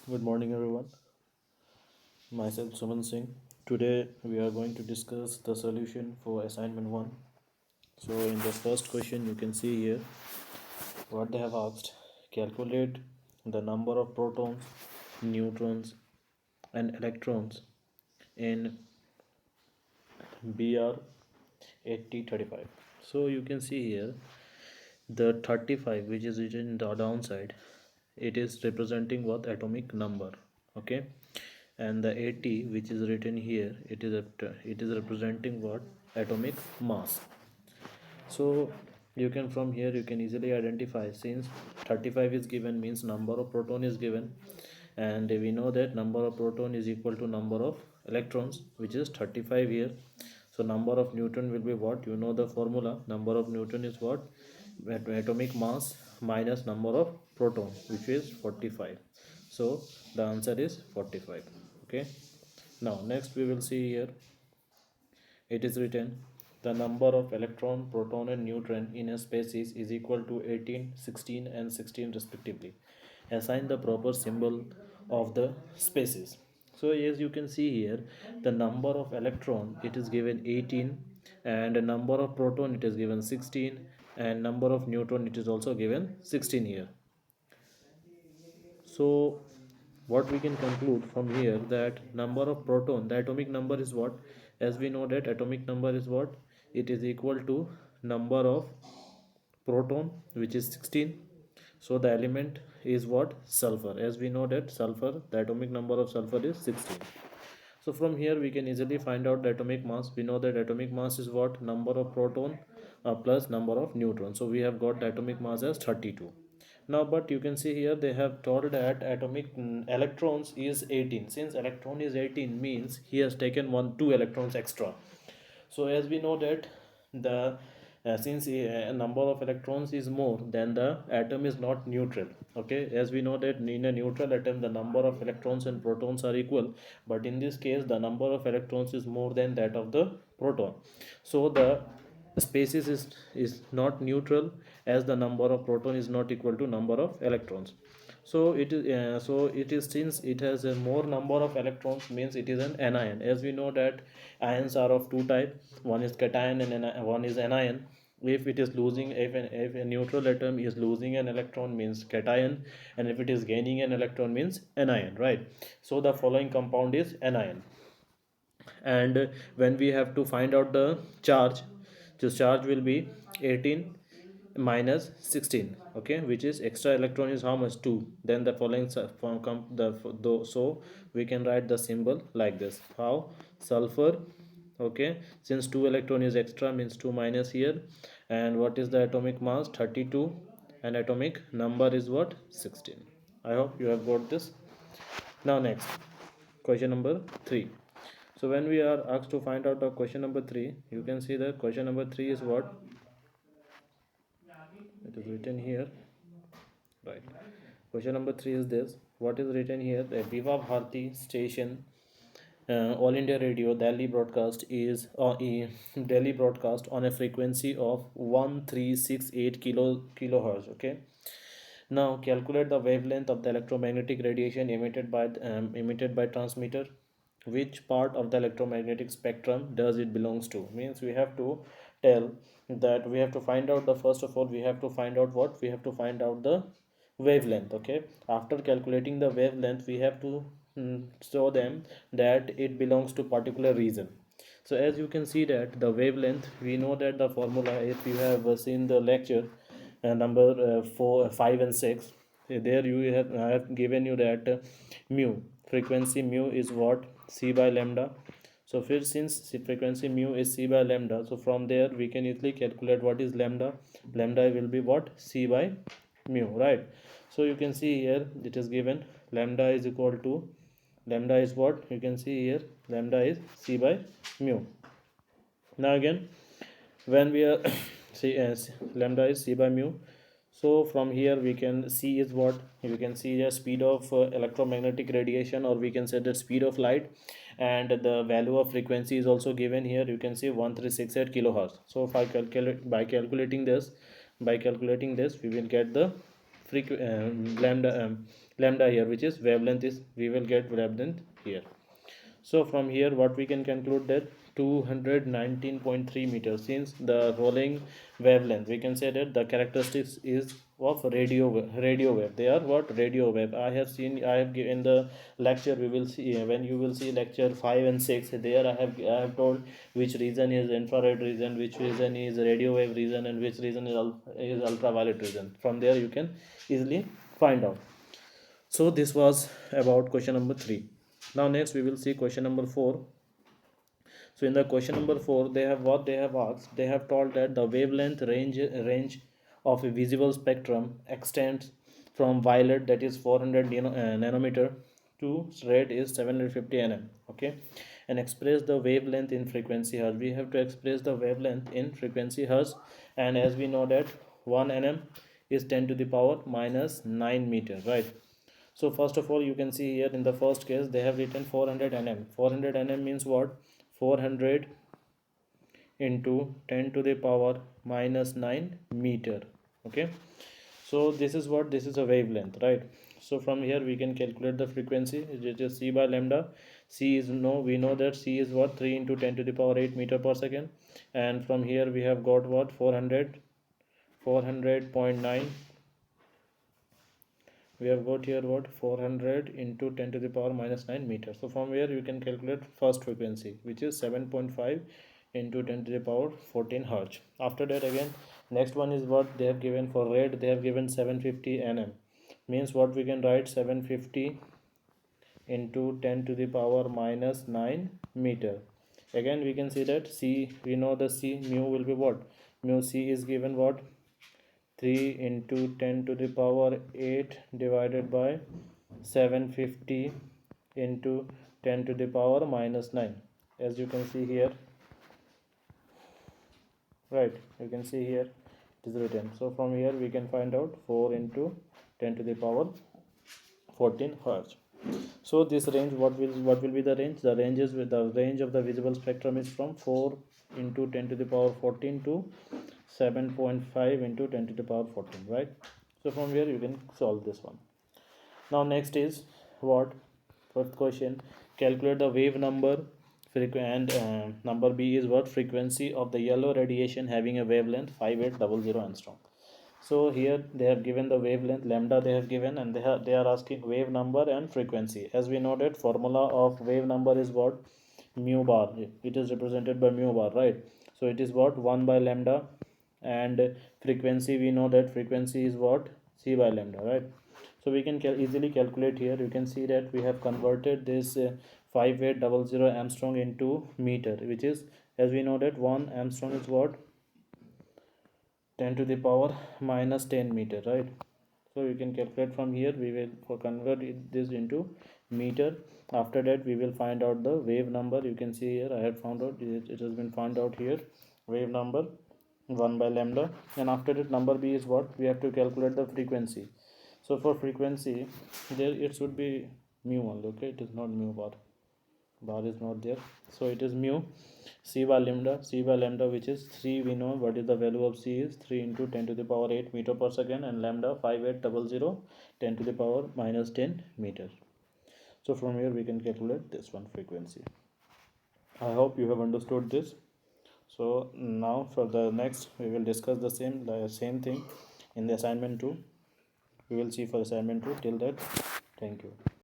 Good morning, everyone. Myself, Suman Singh. Today, we are going to discuss the solution for assignment 1. So, in the first question, you can see here what they have asked. Calculate the number of protons, neutrons, and electrons in BR 8035. So, you can see here the 35, which is written in the downside, it is representing what atomic number. Okay, and the 80 which is written here, it is representing what atomic mass. So you can, from here you can easily identify, since 35 is given means number of proton is given, and we know that number of proton is equal to number of electrons, which is 35 here. So number of neutron will be what, you know the formula, number of neutron is what, atomic mass minus number of proton, which is 45. So the answer is 45. Okay, now next we will see here, it is written the number of electron, proton and neutron in a species is equal to 18, 16 and 16 respectively. Assign the proper symbol of the species. So as you can see here, the number of electron it is given 18, and the number of proton it is given 16, and number of neutron it is also given 16 here. So what we can conclude from here, that number of proton, the atomic number is what, as we know that atomic number is what, it is equal to number of proton, which is 16. So the element is what, sulfur, as we know that sulfur, the atomic number of sulfur is 16. So from here we can easily find out the atomic mass. We know that atomic mass is what, number of proton plus number of neutron. So we have got the atomic mass as 32. Now but you can see here they have told that atomic electrons is 18. Since electron is 18 means he has taken 2 electrons extra. So as we know that the since a number of electrons is more, then the atom is not neutral. Okay, as we know that in a neutral atom the number of electrons and protons are equal, but in this case the number of electrons is more than that of the proton. So the species is not neutral, as the number of proton is not equal to number of electrons. So it is since it has a more number of electrons means it is an anion. As we know that ions are of two type, one is cation and one is anion. If it is losing, if a neutral atom is losing an electron means cation, and if it is gaining an electron means anion, right? So the following compound is anion. And when we have to find out the charge, the charge will be 18 minus 16. Okay, which is extra electron is how much, 2. Then the following so we can write the symbol like this, how, sulfur. Okay, since 2 electron is extra means 2 minus here, and what is the atomic mass, 32, and atomic number is what, 16. I hope you have got this. Now next, question number 3. So when we are asked to find out the question number 3, you can see the question number 3 is what, it is written here, right? Question number 3 is this, what is written here, the Viva Bharati station, all India radio Delhi broadcast is Delhi broadcast on a frequency of 1368 kilohertz. Okay, now calculate the wavelength of the electromagnetic radiation emitted by transmitter. Which part of the electromagnetic spectrum does it belongs to? Means we have to tell that, we have to find out the, first of all we have to find out what, we have to find out the wavelength. Okay, after calculating the wavelength we have to show them that it belongs to particular region. So as you can see that the wavelength, we know that the formula, if you have seen the lecture number 4 5 and 6, there you have, I have given you that mu, frequency mu is what, c by lambda. So first, since frequency mu is c by lambda, so from there we can easily calculate what is lambda. Lambda will be what, c by mu, right? So you can see here it is given lambda is equal to, lambda is what, you can see here lambda is c by mu. Now again, when we are see as lambda is c by mu, so from here we can see is what, you can see the speed of electromagnetic radiation, or we can say the speed of light, and the value of frequency is also given here, you can see 1368 kilohertz. So if I calculate, by calculating this we will get the lambda lambda here, which is wavelength is, we will get wavelength here. So from here what we can conclude that 219.3 meters, since the rolling wavelength, we can say that the characteristics is of radio wave. They are what? Radio wave. I have seen, I have given the lecture, we will see when you will see lecture 5 and 6, there I have told which region is infrared region, which region is radio wave region, and which region is ultraviolet region. From there you can easily find out. So this was about question number 3. Now next we will see question number 4. So in the question number 4, they have what they have asked. They have told that the wavelength range of a visible spectrum extends from violet, that is 400 nanometer, to red is 750 nm. Okay, and express the wavelength in frequency hertz. We have to express the wavelength in frequency hertz, and as we know that 1 nm is 10 to the power minus 9 meter, right? So first of all, you can see here in the first case they have written 400 nm. 400 nm means what? 400 into 10 to the power minus 9 meter. Okay, so this is what? This is a wavelength, right? So from here we can calculate the frequency, it is c by lambda. C is, no, we know that C is what? 3 into 10 to the power 8 meter per second. And from here we have got what? 400.9. We have got here what? 400 into 10 to the power minus 9 meters. So from here you can calculate first frequency, which is 7.5 into 10 to the power 14 hertz. After that, again, next one is what they have given for red. They have given 750 nm. Means what? We can write 750 into 10 to the power minus 9 meter. Again we can see that C, we know the C mu will be what? Mu C is given what? 3 into 10 to the power 8 divided by 750 into 10 to the power minus 9. As you can see here, right, you can see here it is written. So from here we can find out 4 into 10 to the power 14 hertz. So this range, what will be the range? The range is with the range of the visible spectrum is from 4 into 10 to the power 14 to 7.5 into 10 to the power 14, right? So from here you can solve this one. Now next is what? First question, calculate the wave number and number B is what? Frequency of the yellow radiation having a wavelength 5800 angstrom. So here they have given the wavelength lambda, they have given, and they are asking wave number and frequency. As we know that formula of wave number is what? Mu bar. It is represented by mu bar, right? So it is what? 1 by lambda. And frequency, we know that frequency is what? C by lambda, right? So we can easily calculate here. You can see that we have converted this 5800 angstrom into meter, which is, as we know that 1 angstrom is what? 10 to the power minus 10 meter, right? So you can calculate from here. We will convert this into meter. After that we will find out the wave number. You can see here I have found out, it has been found out here, wave number 1 by lambda. And after that number B is what? We have to calculate the frequency. So for frequency, there it should be mu only. Okay, it is not mu bar. Bar is not there. So it is mu C by lambda, which is 3. We know what is the value of C is 3 into 10 to the power 8 meter per second, and lambda 5800 10 to the power minus 10 meter. So from here we can calculate this one frequency. I hope you have understood this. So now for the next we will discuss the same thing in the assignment 2. We will see for assignment 2. Till that, thank you.